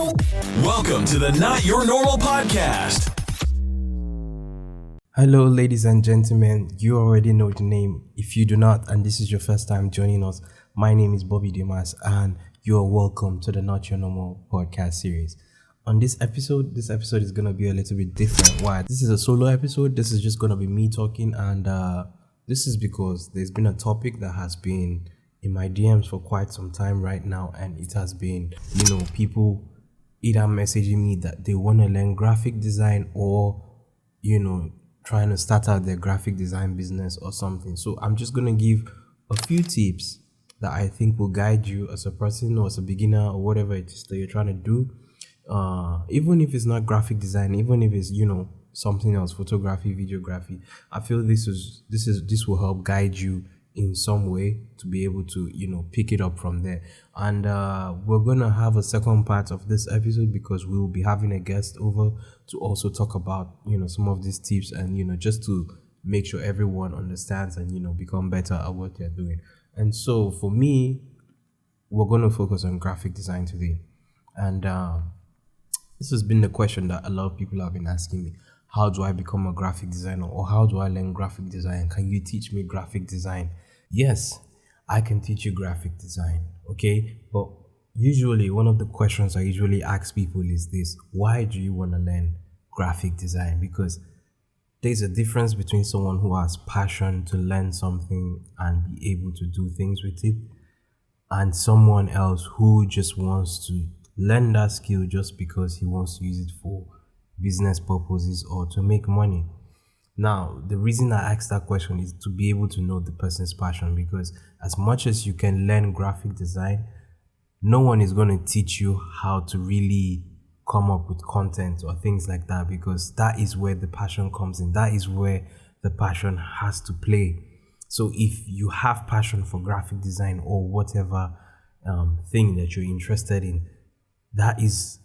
Welcome to the Not Your Normal Podcast. Hello, ladies and gentlemen. You already know the name. If you do not, and this is your first time joining us, my name is Dimas, and you are welcome to the Not Your Normal Podcast series. On this episode is going to be a little bit different. Why? This is a solo episode. This is just going to be me talking, and this is because there's been a topic that has been in my DMs for quite some time right now, and it has been, people either messaging me that they want to learn graphic design or, trying to start out their graphic design business or something. So I'm just going to give a few tips that I think will guide you as a person or as a beginner or whatever it is that you're trying to do. Even if it's not graphic design, even if it's, something else, photography, videography, I feel this will help guide you in some way to be able to, pick it up from there. And we're going to have a second part of this episode because we will be having a guest over to also talk about, some of these tips and, just to make sure everyone understands and, become better at what they're doing. And so for me, we're going to focus on graphic design today. And this has been the question that a lot of people have been asking me. How do I become a graphic designer, or how do I learn graphic design? Can you teach me graphic design? Yes, I can teach you graphic design, okay? But usually one of the questions I usually ask people is this: why do you want to learn graphic design? Because there's a difference between someone who has passion to learn something and be able to do things with it, and someone else who just wants to learn that skill just because he wants to use it for business purposes or to make money. Now, the reason I ask that question is to be able to know the person's passion, because as much as you can learn graphic design, no one is going to teach you how to really come up with content or things like that, because that is where the passion comes in. That is where the passion has to play. So if you have passion for graphic design or whatever thing that you're interested in, that is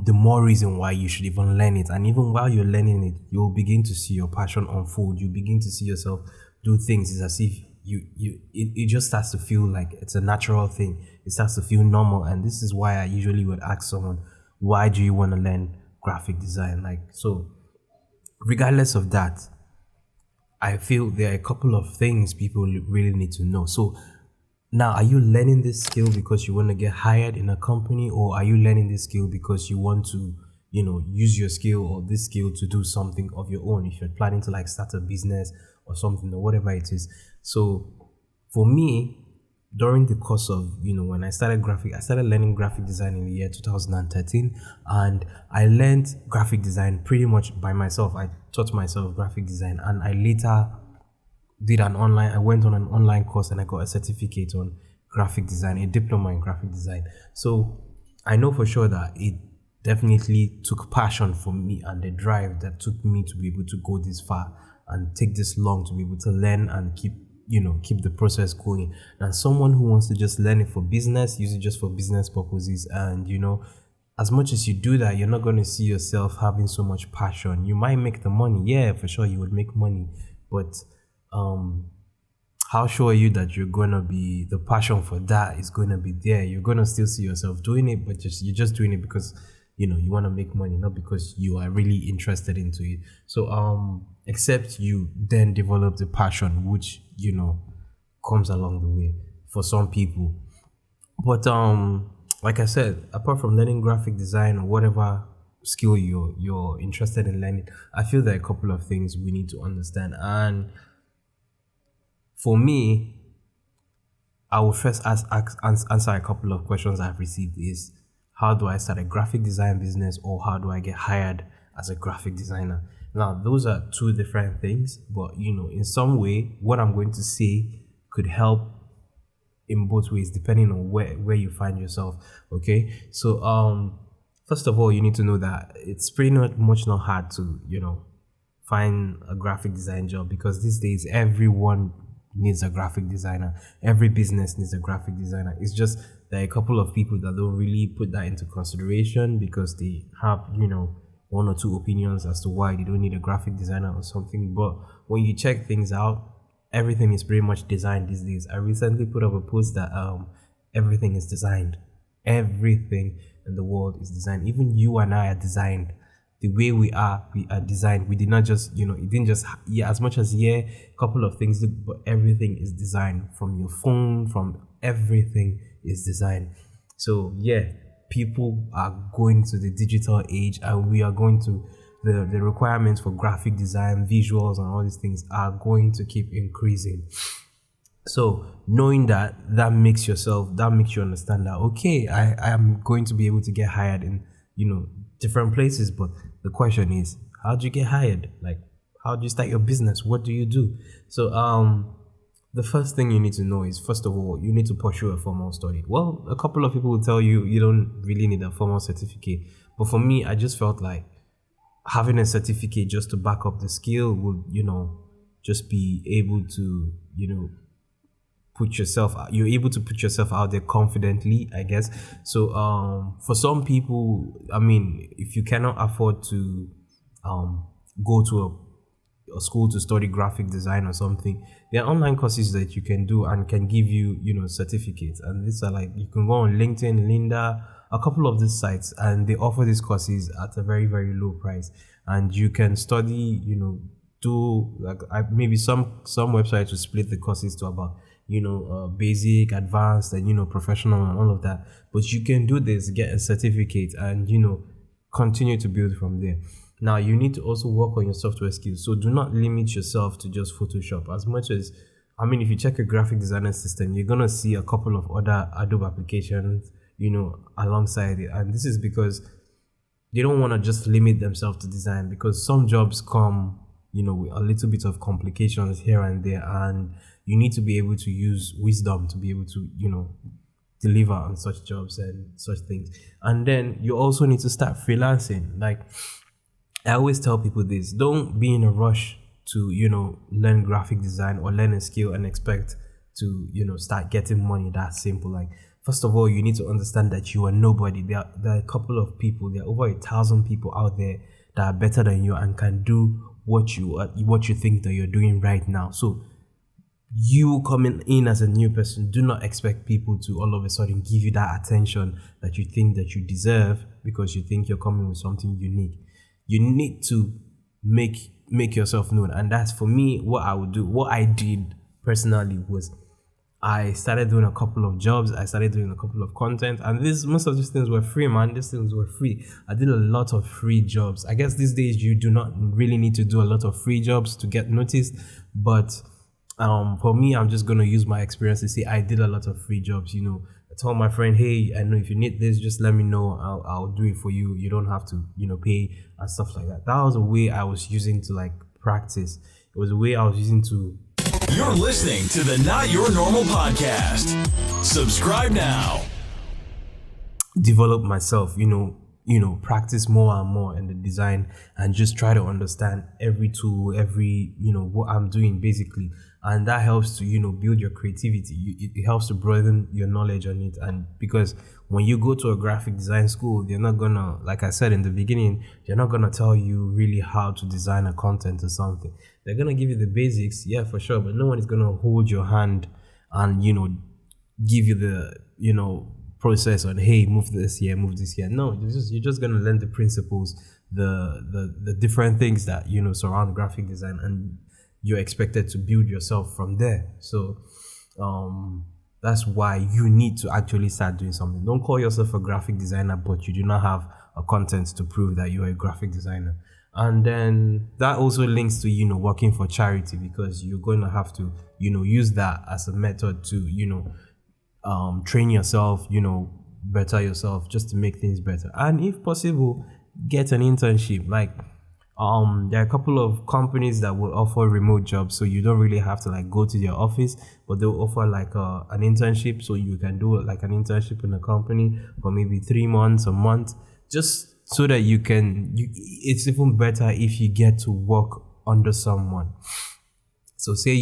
the more reason why you should even learn it. And even while you're learning it, you'll begin to see your passion unfold. You begin to see yourself do things. It's as if it just starts to feel like it's a natural thing. It starts to feel normal. And this is why I usually would ask someone, why do you want to learn graphic design? So regardless of that, I feel there are a couple of things people really need to know. So now, are you learning this skill because you want to get hired in a company, or are you learning this skill because you want to, use your skill or this skill to do something of your own? If you're planning to start a business or something or whatever it is. So for me, during the course of, when I started learning graphic design in the year 2013, and I learned graphic design pretty much by myself. I taught myself graphic design, and I later I went on an online course and I got a certificate on graphic design, a diploma in graphic design. So I know for sure that it definitely took passion for me and the drive that took me to be able to go this far and take this long to be able to learn and keep the process going. And someone who wants to just learn it for business, use it just for business purposes, and as much as you do that, you're not going to see yourself having so much passion. You might make the money. Yeah, for sure you would make money, but how sure are you that the passion for that is going to be there? You're going to still see yourself doing it, but you're just doing it because, you want to make money, not because you are really interested into it. So, except you then develop the passion, which, comes along the way for some people. But, like I said, apart from learning graphic design or whatever skill you're interested in learning, I feel there are a couple of things we need to understand. And for me, I will first answer a couple of questions I've received is, how do I start a graphic design business, or how do I get hired as a graphic designer? Now, those are two different things, but in some way, what I'm going to say could help in both ways, depending on where you find yourself. Okay, so first of all, you need to know that it's pretty much not hard to find a graphic design job, because these days everyone needs a graphic designer. Every business needs a graphic designer. It's just there are a couple of people that don't really put that into consideration because they have, one or two opinions as to why they don't need a graphic designer or something. But when you check things out, everything is pretty much designed these days. I recently put up a post that everything is designed. Everything. in the world is design. Even you and I are designed. The way we are designed. We did not just, it didn't just, as much as, a couple of things, but everything is designed. From your phone, from everything is designed. So, people are going to the digital age, and we are going to, the requirements for graphic design, visuals, and all these things are going to keep increasing. So knowing that makes you understand that, okay, I am going to be able to get hired in, different places. But the question is, how do you get hired? Like, how do you start your business? What do you do? So the first thing you need to know is, first of all, you need to pursue a formal study. Well, a couple of people will tell you you don't really need a formal certificate. But for me, I just felt like having a certificate just to back up the skill would, just be able to, you're able to put yourself out there confidently, I guess. So for some people, I mean, if you cannot afford to go to a school to study graphic design or something, there are online courses that you can do and can give you, certificates. And these are like, you can go on LinkedIn, Lynda, a couple of these sites, and they offer these courses at a very, very low price. And you can study, do like maybe some websites will split the courses to about basic, advanced, and professional and all of that. But you can do this, get a certificate, and continue to build from there. Now you need to also work on your software skills. So do not limit yourself to just Photoshop. As much as, if you check a graphic designer system, you're gonna see a couple of other Adobe applications, alongside it. And this is because they don't want to just limit themselves to design, because some jobs come with a little bit of complications here and there, and you need to be able to use wisdom to be able to deliver on such jobs and such things. And then you also need to start freelancing. Like, I always tell people this: don't be in a rush to learn graphic design or learn a skill and expect to start getting money. That simple. Like, first of all, you need to understand that you are nobody. There are a couple of people, there are over 1,000 people out there that are better than you and can do what you think that you're doing right now. So you coming in as a new person, do not expect people to all of a sudden give you that attention that you think that you deserve because you think you're coming with something unique. You need to make yourself known. And that's, for me, what I would do. What I did personally was, I started doing a couple of jobs. I started doing a couple of content, and most of these things were free, man. These things were free. I did a lot of free jobs. I guess these days you do not really need to do a lot of free jobs to get noticed. But for me, I'm just gonna use my experience to say I did a lot of free jobs. I told my friend, hey, I know if you need this, just let me know. I'll do it for you. You don't have to, pay and stuff like that. That was a way I was using to like practice. It was a way I was using to. You're listening to the Not Your Normal podcast. Subscribe now. Develop myself, practice more and more in the design, and just try to understand every tool, every, what I'm doing basically. And that helps to, build your creativity. It helps to broaden your knowledge on it. And because when you go to a graphic design school, they're not gonna, like I said in the beginning, they're not gonna tell you really how to design a content or something. They're gonna give you the basics, yeah, for sure, but no one is gonna hold your hand and, give you the, process on, hey, move this here, move this here. No, you're just gonna learn the principles, the different things that, surround graphic design, and you're expected to build yourself from there. So that's why you need to actually start doing something. Don't call yourself a graphic designer, but you do not have a content to prove that you're a graphic designer. And then that also links to, working for charity, because you're going to have to, use that as a method to, train yourself, better yourself, just to make things better. And if possible, get an internship. Like, there are a couple of companies that will offer remote jobs, so you don't really have to like go to their office, but they'll offer like an internship, so you can do like an internship in a company for maybe 3 months, a month, just so that it's even better if you get to work under someone. So say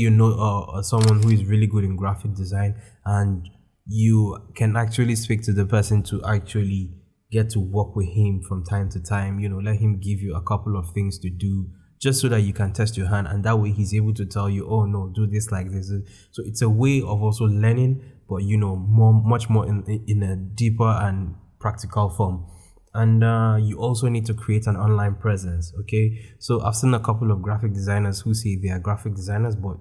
someone who is really good in graphic design, and you can actually speak to the person to actually get to work with him from time to time, let him give you a couple of things to do, just so that you can test your hand, and that way he's able to tell you, oh no, do this like this. So it's a way of also learning, but much more in a deeper and practical form. And you also need to create an online presence. Okay, so I've seen a couple of graphic designers who say they are graphic designers, but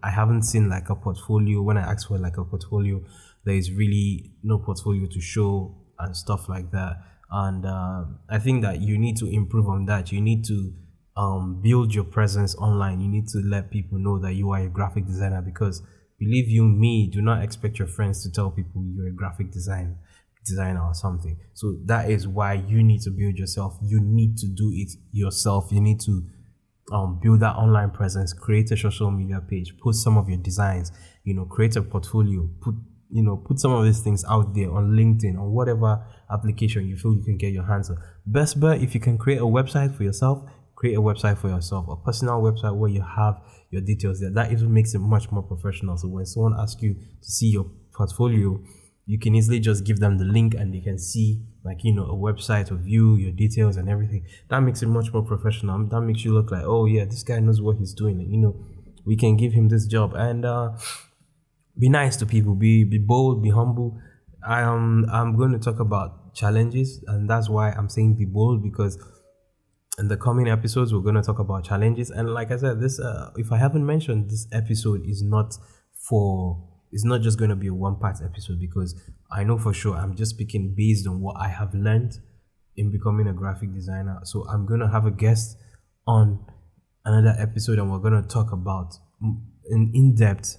I haven't seen like a portfolio. When I ask for like a portfolio, there is really no portfolio to show and stuff like that. And I think that you need to improve on that. You need to build your presence online. You need to let people know that you are a graphic designer, because believe you me, do not expect your friends to tell people you're a graphic designer or something. So that is why you need to build yourself. You need to do it yourself. You need to build that online presence, create a social media page, post some of your designs, create a portfolio, put some of these things out there on LinkedIn, on whatever application you feel you can get your hands on. Best bet, if you can create a website for yourself, create a website for yourself, a personal website where you have your details there. That even makes it much more professional. So when someone asks you to see your portfolio, you can easily just give them the link and they can see a website of you, your details and everything. That makes it much more professional. That makes you look like, oh yeah, this guy knows what he's doing. We can give him this job. And be nice to people, be bold, be humble. I'm going to talk about challenges, and that's why I'm saying be bold, because in the coming episodes we're going to talk about challenges. And like I said, this if I haven't mentioned, this episode is not just going to be a one-part episode, because I know for sure I'm just speaking based on what I have learned in becoming a graphic designer. So I'm going to have a guest on another episode, and we're going to talk about an in-depth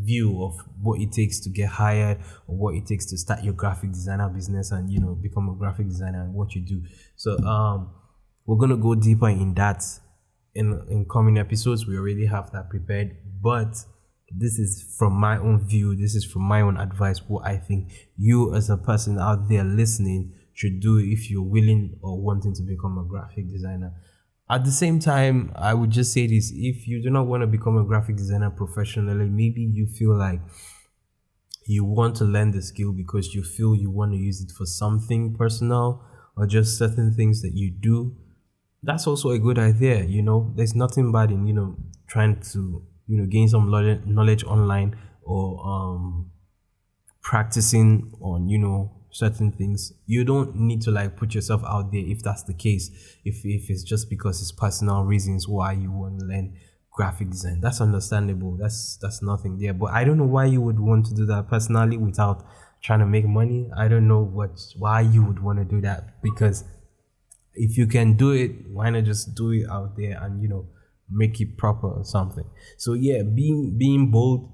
view of what it takes to get hired, or what it takes to start your graphic designer business and become a graphic designer, and what you do. So we're going to go deeper in that in coming episodes. We already have that prepared, but this is from my own view, this is from my own advice, what I think you as a person out there listening should do if you're willing or wanting to become a graphic designer. At the same time, I would just say this: if you do not want to become a graphic designer professionally, maybe you feel like you want to learn the skill because you feel you want to use it for something personal, or just certain things that you do, that's also a good idea. There's nothing bad in trying to gain some knowledge online, or practicing on certain things. You don't need to put yourself out there if that's the case. If it's just because it's personal reasons why you want to learn graphic design, that's understandable. That's nothing there. But I don't know why you would want to do that personally without trying to make money. I don't know why you would want to do that, because if you can do it, why not just do it out there and make it proper or something. So yeah, being bold,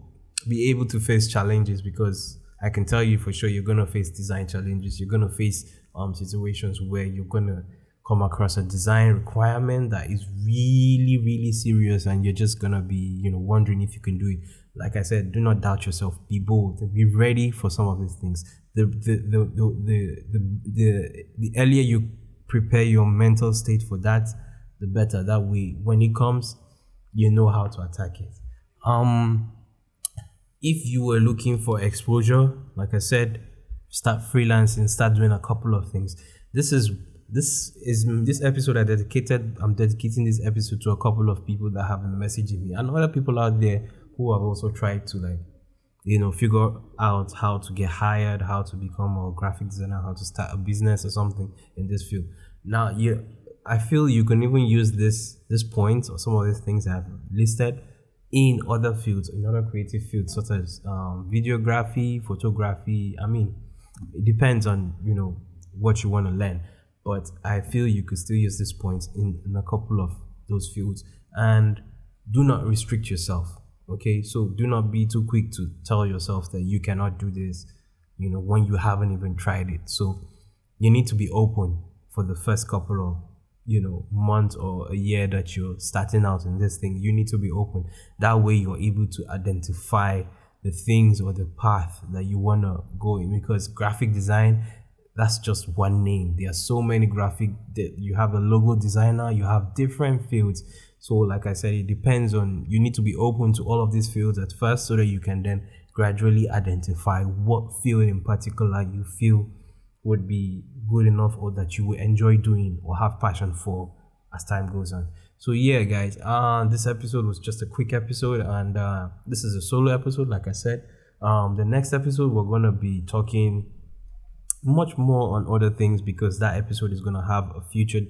be able to face challenges, because I can tell you for sure you're gonna face design challenges. You're gonna face situations where you're gonna come across a design requirement that is really, really serious, and you're just gonna be wondering if you can do it. Like I said, do not doubt yourself. Be bold. Be ready for some of these things. The earlier you prepare your mental state for that, the better. That way, when it comes, you know how to attack it. If you were looking for exposure, like I said, start freelancing, start doing a couple of things. This episode I'm dedicating this episode to a couple of people that have been messaging me, and other people out there who have also tried to figure out how to get hired, how to become a graphic designer, how to start a business or something in this field. Now, I feel you can even use this point or some of these things I've listed in other fields, in other creative fields, such as videography, photography. I mean, it depends on what you want to learn, but I feel you could still use this point in a couple of those fields. And do not restrict yourself. Okay, so do not be too quick to tell yourself that you cannot do this, when you haven't even tried it. So you need to be open for the first couple of month or a year that you're starting out in this thing. You need to be open. That way you're able to identify the things or the path that you want to go in, because graphic design, that's just one name. There are so many you have a logo designer, you have different fields. So like I said, it depends on, you need to be open to all of these fields at first, so that you can then gradually identify what field in particular you feel would be good enough, or that you will enjoy doing or have passion for as time goes on. So yeah, guys, this episode was just a quick episode, and this is a solo episode, like I said. The next episode we're gonna be talking much more on other things because that episode is gonna have a featured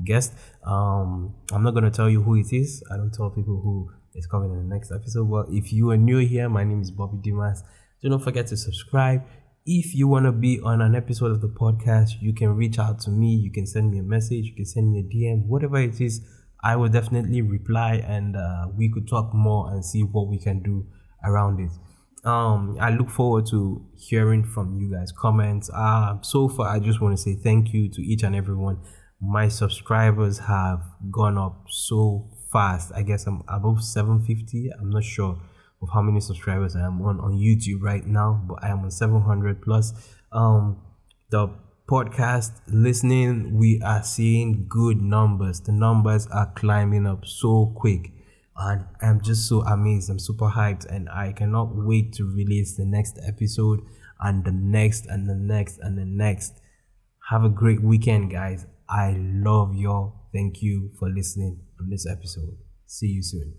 guest. I'm not gonna tell you who it is. I don't tell people who is coming in the next episode. Well, if you are new here, my name is Bobby Dimas. Do not forget to subscribe. If you want to be on an episode of the podcast, you can reach out to me. You can send me a message. You can send me a DM. Whatever it is, I will definitely reply, and we could talk more and see what we can do around it. I look forward to hearing from you guys' comments. So far, I just want to say thank you to each and everyone. My subscribers have gone up so fast. I guess I'm above 750. I'm not sure of how many subscribers I am on YouTube right now, but I am on 700 plus. The podcast listening, we are seeing good numbers. The numbers are climbing up so quick, and I'm just so amazed. I'm super hyped, and I cannot wait to release the next episode and the next and the next and the next. Have a great weekend, guys. I love y'all. Thank you for listening on this episode. See you soon.